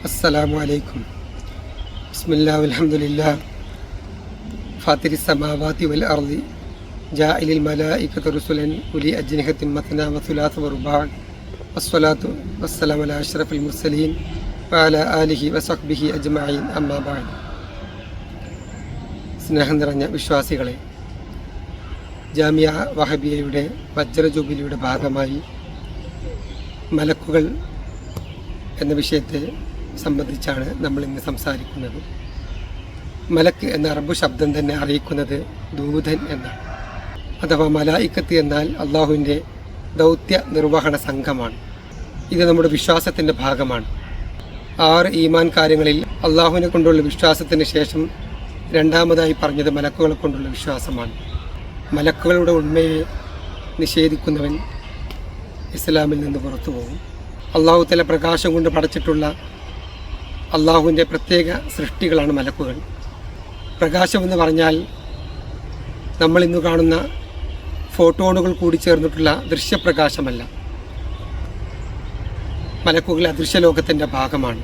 അസ്സലാമു അലൈക്കും. ബിസ്മില്ലാഹി വൽഹംദുലില്ലാഹ് ഫാത്തിരിസ് സമാവാതി വൽ അർളി ജാഇലിൽ മലായികത റസുലൻ ഉലി അജ്നിഹത്തിൻ മത്നാ വസുലാസ വറുബാ വസ്സലാത്തു വസ്സലാമു അലാ അഷ്റഫിൽ മുർസലീൻ വഅലാ ആലിഹി വസഹ്ബിഹി അജ്മഈൻ. അമ്മാ ബഅദ്. സ്നേഹം നിറഞ്ഞ വിശ്വാസികളെ, ജാമിയ വഹബിയയുടെ വജ്ര ജൂബിലിയുടെ ഭാഗമായി മലക്കുകൾ എന്ന വിഷയത്തെ സംബന്ധിച്ചാണ് നമ്മൾ ഇന്ന് സംസാരിക്കുന്നത്. മലക്ക് എന്ന അറബ് ശബ്ദം തന്നെ അറിയിക്കുന്നത് ദൂതൻ എന്നാണ്. അഥവാ മലായിക്കത്ത് എന്നാൽ അള്ളാഹുവിൻ്റെ ദൗത്യ നിർവഹണ സംഘമാണ്. ഇത് നമ്മുടെ വിശ്വാസത്തിൻ്റെ ഭാഗമാണ്. 6 ഈമാൻ കാര്യങ്ങളിൽ അള്ളാഹുവിനെ കൊണ്ടുള്ള വിശ്വാസത്തിന് ശേഷം രണ്ടാമതായി പറഞ്ഞത് മലക്കുകളെ കൊണ്ടുള്ള വിശ്വാസമാണ്. മലക്കുകളുടെ ഉണ്മയെ നിഷേധിക്കുന്നവൻ ഇസ്ലാമിൽ നിന്ന് പുറത്തു പോകും. അള്ളാഹു തല പ്രകാശം കൊണ്ട് പടച്ചിട്ടുള്ള അള്ളാഹുവിൻ്റെ പ്രത്യേക സൃഷ്ടികളാണ് മലക്കുകൾ. പ്രകാശമെന്ന് പറഞ്ഞാൽ നമ്മളിന്ന് കാണുന്ന ഫോട്ടോണുകൾ കൂടി ചേർന്നിട്ടുള്ള ദൃശ്യപ്രകാശമല്ല. മലക്കുകൾ അദൃശ്യലോകത്തിൻ്റെ ഭാഗമാണ്.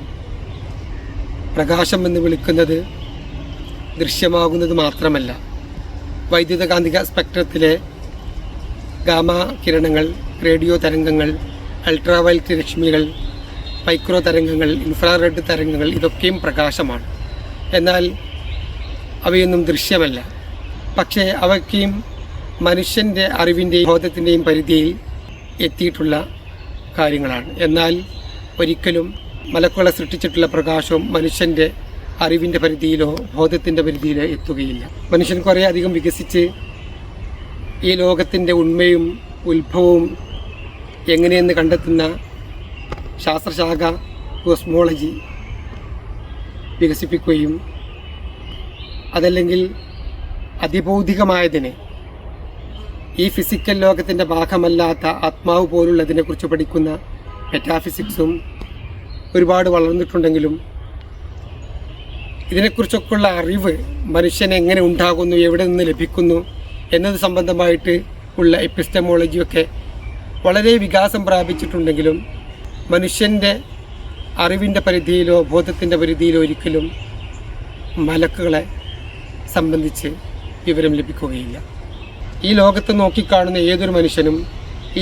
പ്രകാശം എന്ന് വിളിക്കുന്നത് ദൃശ്യമാകുന്നത് മാത്രമല്ല, വൈദ്യുതകാന്തിക സ്പെക്ട്രത്തിലെ ഗാമ കിരണങ്ങൾ, റേഡിയോ തരംഗങ്ങൾ, അൾട്രാവയലറ്റ് രശ്മികൾ, മൈക്രോ തരംഗങ്ങൾ, ഇൻഫ്രാറെഡ് തരംഗങ്ങൾ, ഇതൊക്കെയും പ്രകാശമാണ്. എന്നാൽ അവയൊന്നും ദൃശ്യമല്ല. പക്ഷേ അവയ്ക്കും മനുഷ്യൻ്റെ അറിവിൻ്റെയും ബോധത്തിൻ്റെയും പരിധിയിൽ എത്തിയിട്ടുള്ള കാര്യങ്ങളാണ്. എന്നാൽ ഒരിക്കലും മലക്കുകളെ സൃഷ്ടിച്ചിട്ടുള്ള പ്രകാശവും മനുഷ്യൻ്റെ അറിവിൻ്റെ പരിധിയിലോ ബോധത്തിൻ്റെ പരിധിയിലോ എത്തുകയില്ല. മനുഷ്യൻ കുറേ അധികം വികസിച്ച് ഈ ലോകത്തിൻ്റെ ഉണ്മയും ഉത്ഭവവും എങ്ങനെയെന്ന് കണ്ടെത്തുന്ന ശാസ്ത്രശാഖ കോസ്മോളജി വികസിപ്പിക്കുകയും അതല്ലെങ്കിൽ അതിഭൗതികമായതിനെ, ഈ ഫിസിക്കൽ ലോകത്തിൻ്റെ ഭാഗമല്ലാത്ത ആത്മാവ് പോലുള്ളതിനെക്കുറിച്ച് പഠിക്കുന്ന മെറ്റാഫിസിക്സും ഒരുപാട് വളർന്നിട്ടുണ്ടെങ്കിലും ഇതിനെക്കുറിച്ചൊക്കെയുള്ള അറിവ് മനുഷ്യൻ എങ്ങനെ ഉണ്ടാകുന്നു, എവിടെ നിന്ന് ലഭിക്കുന്നു എന്നത് സംബന്ധമായിട്ട് ഉള്ള എപ്പിസ്റ്റമോളജിയൊക്കെ വളരെ വികാസം പ്രാപിച്ചിട്ടുണ്ടെങ്കിലും മനുഷ്യൻ്റെ അറിവിൻ്റെ പരിധിയിലോ ബോധത്തിൻ്റെ പരിധിയിലോ ഒരിക്കലും മലക്കുകളെ സംബന്ധിച്ച് വിവരം ലഭിക്കുകയില്ല. ഈ ലോകത്ത് നോക്കിക്കാണുന്ന ഏതൊരു മനുഷ്യനും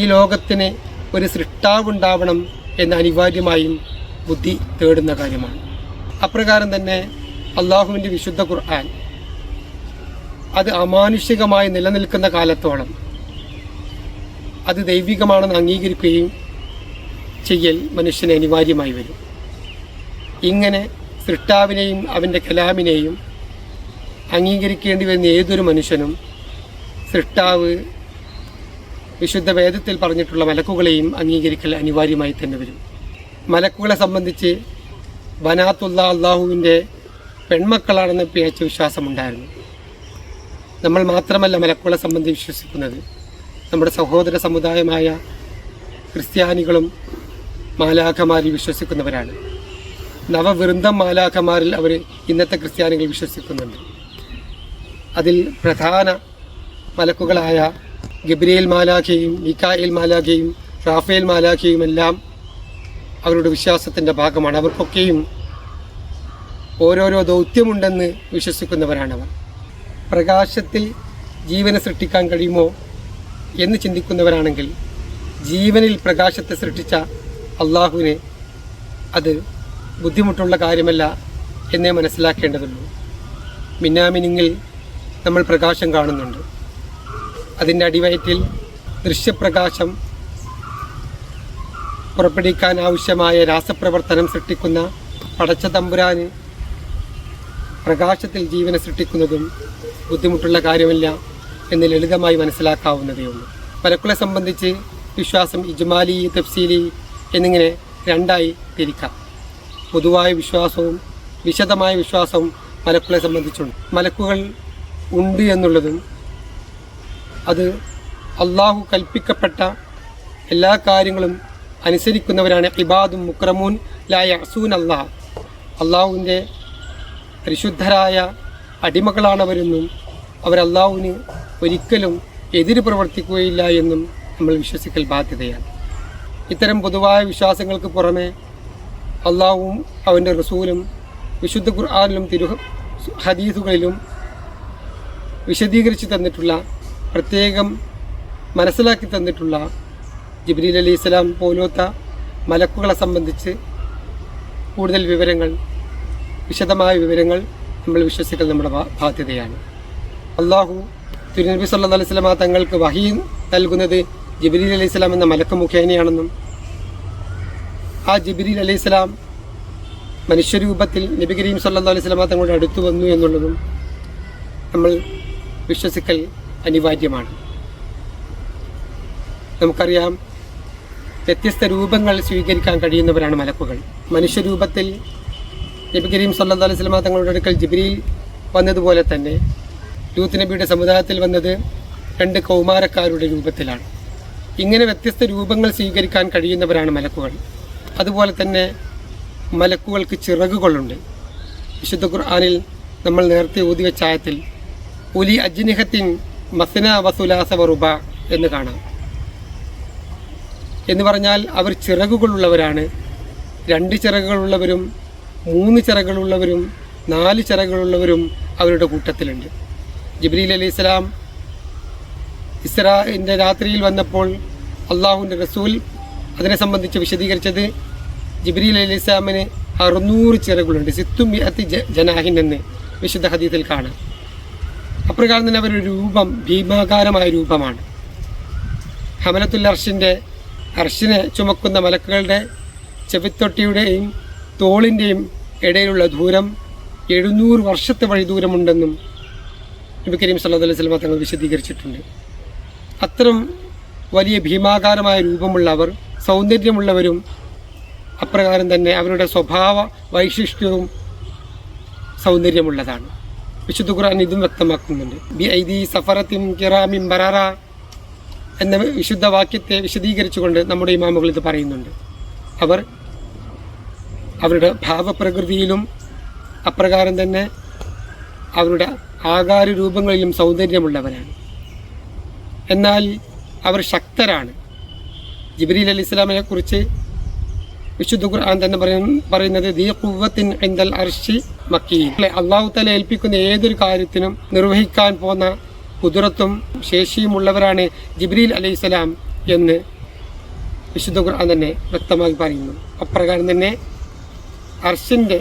ഈ ലോകത്തിന് ഒരു സൃഷ്ടാവുണ്ടാവണം എന്ന് അനിവാര്യമായും ബുദ്ധി തേടുന്ന കാര്യമാണ്. അപ്രകാരം തന്നെ അള്ളാഹുവിൻ്റെ വിശുദ്ധ ഖുർആൻ അത് അമാനുഷികമായി നിലനിൽക്കുന്ന കാലത്തോളം അത് ദൈവികമാണെന്ന് അംഗീകരിക്കുകയും ചെയ്യൽ മനുഷ്യന് അനിവാര്യമായി വരും. ഇങ്ങനെ സൃഷ്ടാവിനെയും അവൻ്റെ കലാമിനെയും അംഗീകരിക്കേണ്ടി വരുന്ന ഏതൊരു മനുഷ്യനും സൃഷ്ടാവ് വിശുദ്ധ വേദത്തിൽ പറഞ്ഞിട്ടുള്ള മലക്കുകളെയും അംഗീകരിക്കൽ അനിവാര്യമായി തന്നെ വരും. മലക്കുകളെ സംബന്ധിച്ച് ബനാത്തുള്ള അള്ളാഹുവിൻ്റെ പെൺമക്കളാണെന്ന് പിഴച്ച വിശ്വാസമുണ്ടായിരുന്നു. നമ്മൾ മാത്രമല്ല മലക്കുകളെ സംബന്ധിച്ച് വിശ്വസിക്കുന്നത്. നമ്മുടെ സഹോദര സമുദായമായ ക്രിസ്ത്യാനികളും മാലാഖമാരിൽ വിശ്വസിക്കുന്നവരാണ്. നവവൃന്ദം മാലാഖമാരിൽ അവർ ഇന്നത്തെ ക്രിസ്ത്യാനികൾ വിശ്വസിക്കുന്നുണ്ട്. അതിൽ പ്രധാന മലക്കുകളായ ഗബ്രിയേൽ മാലാഖയും മീകായേൽ മാലാഖയും റാഫേൽ മാലാഖയും എല്ലാം അവരുടെ വിശ്വാസത്തിൻ്റെ ഭാഗമാണ്. അവർക്കൊക്കെയും ഓരോരോ ദൗത്യമുണ്ടെന്ന് വിശ്വസിക്കുന്നവരാണവർ. പ്രകാശത്തിൽ ജീവനെ സൃഷ്ടിക്കാൻ കഴിയുമോ എന്ന് ചിന്തിക്കുന്നവരാണെങ്കിൽ ജീവനിൽ പ്രകാശത്തെ സൃഷ്ടിച്ച അള്ളാഹുവിനെ അത് ബുദ്ധിമുട്ടുള്ള കാര്യമല്ല എന്നേ മനസ്സിലാക്കേണ്ടതുള്ളൂ. മിന്നാമിനിങ്ങിൽ നമ്മൾ പ്രകാശം കാണുന്നുണ്ട്. അതിൻ്റെ അടിവയറ്റിൽ ദൃശ്യപ്രകാശം പുറപ്പെടുവിക്കാൻ ആവശ്യമായ രാസപ്രവർത്തനം സൃഷ്ടിക്കുന്ന പടച്ച തമ്പുരാന് പ്രകാശത്തിൽ ജീവനെ സൃഷ്ടിക്കുന്നതും ബുദ്ധിമുട്ടുള്ള കാര്യമല്ല എന്ന് ലളിതമായി മനസ്സിലാക്കാവുന്നതേ ഉള്ളൂ. മലക്കുകളെ സംബന്ധിച്ച് വിശ്വാസം ഇജ്മാലി, തഫ്സീലി എന്നിങ്ങനെ രണ്ടായി തിരിക്കാം. പൊതുവായ വിശ്വാസവും വിശദമായ വിശ്വാസവും മലക്കുകളെ സംബന്ധിച്ചുണ്ട്. മലക്കുകൾ ഉണ്ട് എന്നുള്ളതും അത് അള്ളാഹു കൽപ്പിക്കപ്പെട്ട എല്ലാ കാര്യങ്ങളും അനുസരിക്കുന്നവരാണ്. ഇബാദും മുക്രമൂൻ ലാ യഅസൂൻ അല്ലാഹ്, അള്ളാഹുവിൻ്റെ പരിശുദ്ധരായ അടിമകളാണവരെന്നും അവർ അള്ളാഹുവിന് ഒരിക്കലും എതിര് പ്രവർത്തിക്കുകയില്ല എന്നും നമ്മൾ വിശ്വസിക്കൽ ബാധ്യതയാണ്. ഇത്തരം പൊതുവായ വിശ്വാസങ്ങൾക്ക് പുറമെ അള്ളാഹുവും അവൻ്റെ റസൂലും വിശുദ്ധ ഖുർആനിലും ഹദീസുകളിലും വിശദീകരിച്ച് തന്നിട്ടുള്ള, പ്രത്യേകം മനസ്സിലാക്കി തന്നിട്ടുള്ള ജിബ്രീൽ അലൈഹിസ്സലാം പോലത്തെ മലക്കുകളെ സംബന്ധിച്ച് കൂടുതൽ വിവരങ്ങൾ, വിശദമായ വിവരങ്ങൾ നമ്മൾ വിശ്വസിക്കൽ നമ്മുടെ ബാധ്യതയാണ്. അള്ളാഹു തിരുനബി സല്ലല്ലാഹു അലൈഹി വസല്ലം തങ്ങൾക്ക് വഹീ നൽകുന്നത് ജിബ്രീൽ അലൈഹിസ്സലാം എന്ന മലക്ക് മുഖേനയാണെന്നും ആ ജിബ്രീൽ അലൈഹിസ്സലാം മനുഷ്യരൂപത്തിൽ നബി കരീം സല്ലല്ലാഹു അലൈഹി വസല്ലം തങ്ങളുടെ അടുത്ത് വന്നു എന്നുള്ളതും നമ്മൾ വിശ്വസിക്കൽ അനിവാര്യമാണ്. നമുക്കറിയാം, വ്യത്യസ്ത രൂപങ്ങൾ സ്വീകരിക്കാൻ കഴിയുന്നവരാണ് മലക്കുകൾ. മനുഷ്യരൂപത്തിൽ നബി കരീം സല്ലല്ലാഹു അലൈഹി വസല്ലം തങ്ങളുടെ അടുക്കൽ ജിബ്രീൽ വന്നതുപോലെ തന്നെ ലൂത്ത് നബിയുടെ സമുദായത്തിൽ വന്നത് 2 കൗമാരക്കാരുടെ രൂപത്തിലാണ്. ഇങ്ങനെ വ്യത്യസ്ത രൂപങ്ങൾ സ്വീകരിക്കാൻ കഴിയുന്നവരാണ് മലക്കുകൾ. അതുപോലെ തന്നെ മലക്കുകൾക്ക് ചിറകുകളുണ്ട്. വിശുദ്ധ ഖുർആനിൽ നമ്മൾ നേരത്തെ ഓതി വെച്ച ആയത്തിൽ ഉലി അജ്നിഹത്തിൻ മസ്ന വസുലാസ വറുബ എന്ന് കാണാം. എന്ന് പറഞ്ഞാൽ അവർ ചിറകുകളുള്ളവരാണ്. 2 ചിറകുകളുള്ളവരും 3 ചിറകുകളുള്ളവരും 4 ചിറകുകളുള്ളവരും അവരുടെ കൂട്ടത്തിലുണ്ട്. ജിബ്രീൽ അലൈഹിസ്സലാം ഇസ്രാഇൻ്റെ രാത്രിയിൽ വന്നപ്പോൾ അള്ളാഹുവിൻ്റെ റസൂൽ അതിനെ സംബന്ധിച്ച് വിശദീകരിച്ചത് ജിബ്രീൽ അലൈഹിസ്സലാമിന് 600 ചിറകുകളുണ്ട്, 600 ജനാഹിൻ എന്ന് വിശുദ്ധ ഹദീസിൽ കാണാം. അപ്രകാരം തന്നെ അവരുടെ രൂപം ഭീമാകാരമായ രൂപമാണ്. ഹമലത്തുൽ അർഷിനെ ചുമക്കുന്ന മലക്കുകളുടെ ചെവിത്തൊട്ടിയുടെയും തോളിൻ്റെയും ഇടയിലുള്ള ദൂരം 700 വർഷത്തെ വഴി ദൂരമുണ്ടെന്നും നബി കരീം സല്ലല്ലാഹു അലൈഹി വസല്ലം തങ്ങൾ വിശദീകരിച്ചിട്ടുണ്ട്. അത്തരം വലിയ ഭീമാകാരമായ രൂപമുള്ളവർ, സൗന്ദര്യമുള്ളവരും, അപ്രകാരം തന്നെ അവരുടെ സ്വഭാവ വൈശിഷ്ട്യവും സൗന്ദര്യമുള്ളതാണ്. വിശുദ്ധ ഖുർആൻ ഇതും വ്യക്തമാക്കുന്നുണ്ട്. ബി ഐദി സഫറത്തിൻ കിറാമിൻ ബററ എന്ന വിശുദ്ധ വാക്യത്തെ വിശദീകരിച്ചുകൊണ്ട് നമ്മുടെ ഇമാമുകൾ ഇത് പറയുന്നുണ്ട്. അവർ അവരുടെ ഭാവപ്രകൃതിയിലും അപ്രകാരം തന്നെ അവരുടെ ആകാര രൂപങ്ങളിലും സൗന്ദര്യമുള്ളവരാണ്. എന്നാൽ അവർ ശക്തരാണ്. ജിബ്രീൽ അലൈഹിസ്സലാമിനെ കുറിച്ച് വിശുദ്ധ ഖുർആൻ തന്നെ പറയുന്നത് ദീ ഖുവ്വത്തിൻ ഇൻദൽ അർശി മക്കീൻ. അല്ലാഹു തആല ഏൽപ്പിക്കുന്ന ഏതൊരു കാര്യത്തിനും നിർവഹിക്കാൻ പോകുന്ന കുദറത്തും ശേഷിയുമുള്ളവരാണ് ജിബ്രീൽ അലൈഹിസ്സലാം എന്ന് വിശുദ്ധ ഖുർആൻ തന്നെ വ്യക്തമായി പറയുന്നു. അപ്രകാരം തന്നെ അർശിൻ്റെ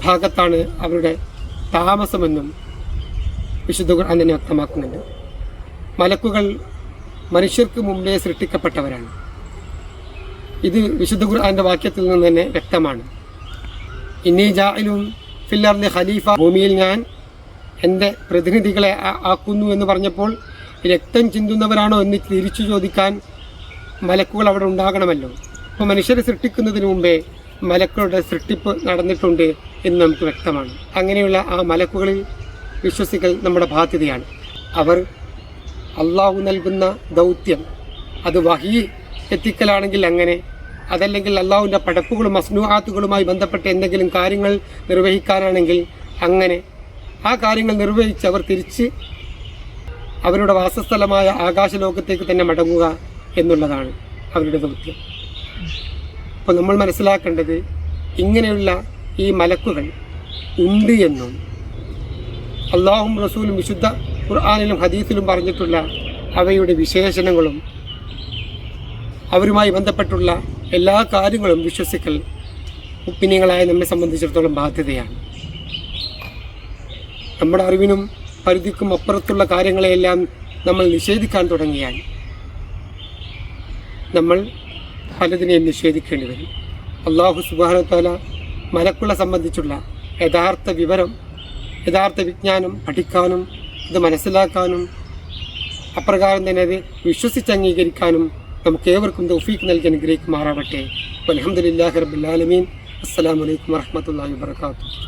ഭാഗത്താണ് അവരുടെ താമസമെന്നും വിശുദ്ധ ഖുർആൻ തന്നെ വ്യക്തമാക്കുന്നുണ്ട്. മലക്കുകൾ മനുഷ്യർക്ക് മുമ്പേ സൃഷ്ടിക്കപ്പെട്ടവരാണ്. ഇത് വിശുദ്ധ ഖുർആന്റെ വാക്യത്തിൽ നിന്ന് തന്നെ വ്യക്തമാണ്. ഇന്നി ജാഇലുൻ ഫിൽ അർളി ഖലീഫ, ഭൂമിയിൽ ഞാൻ എൻ്റെ പ്രതിനിധികളെ ആക്കുന്നു എന്ന് പറഞ്ഞപ്പോൾ രക്തം ചിന്തുന്നവരാണോ എന്ന് തിരിച്ചു ചോദിക്കാൻ മലക്കുകൾ അവിടെ ഉണ്ടാകണമല്ലോ. അപ്പോൾ മനുഷ്യരെ സൃഷ്ടിക്കുന്നതിന് മുമ്പേ മലക്കുകളുടെ സൃഷ്ടിപ്പ് നടന്നിട്ടുണ്ട് എന്ന് നമുക്ക് വ്യക്തമാണ്. അങ്ങനെയുള്ള ആ മലക്കുകളിൽ വിശ്വസിക്കൽ നമ്മുടെ ബാധ്യതയാണ്. അവർ അള്ളാഹു നൽകുന്ന ദൗത്യം അത് വഹി എത്തിക്കലാണെങ്കിൽ അങ്ങനെ, അതല്ലെങ്കിൽ അള്ളാഹുവിൻ്റെ പടപ്പുകളും മസ്നൂആത്തുകളുമായി ബന്ധപ്പെട്ട എന്തെങ്കിലും കാര്യങ്ങൾ നിർവഹിക്കാനാണെങ്കിൽ അങ്ങനെ, ആ കാര്യങ്ങൾ നിർവഹിച്ച് അവർ തിരിച്ച് അവരുടെ വാസസ്ഥലമായ ആകാശലോകത്തേക്ക് തന്നെ മടങ്ങുക എന്നുള്ളതാണ് അവരുടെ ദൗത്യം. അപ്പോൾ നമ്മൾ മനസ്സിലാക്കേണ്ടത് ഇങ്ങനെയുള്ള ഈ മലക്കുകൾ ഉണ്ട് എന്നും അള്ളാഹും റസൂലും വിശുദ്ധ ഖുർആനിലും ഹദീസിലും പറഞ്ഞിട്ടുള്ള അവയുടെ വിശേഷണങ്ങളും അവരുമായി ബന്ധപ്പെട്ടുള്ള എല്ലാ കാര്യങ്ങളും വിശ്വസിക്കൽ മുഅ്മിനീങ്ങളായ നമ്മെ സംബന്ധിച്ചിടത്തോളം ബാധ്യതയാണ്. നമ്മുടെ അറിവിനും പരിധിക്കും അപ്പുറത്തുള്ള കാര്യങ്ങളെയെല്ലാം നമ്മൾ നിഷേധിക്കാൻ തുടങ്ങിയാൽ നമ്മൾ പലതിനെയും നിഷേധിക്കേണ്ടി വരും. അല്ലാഹു സുബ്ഹാനഹു വ തആല മലക്കുകളെ സംബന്ധിച്ചുള്ള യഥാർത്ഥ വിവരം, യഥാർത്ഥ വിജ്ഞാനം പഠിക്കാനും ഇത് മനസ്സിലാക്കാനും അപ്രകാരം തന്നെ അത് വിശ്വസിച്ച് അംഗീകരിക്കാനും നമുക്ക് ഏവർക്കും തൗഫീഖ് നൽകി അനുഗ്രഹിക്കുമാറാവട്ടെ. അൽഹംദുലില്ലാഹി റബ്ബിൽ ആലമീൻ. അസ്സലാമു അലൈക്കും വറഹ്മത്തുള്ളാഹി വബറകാതുഹു.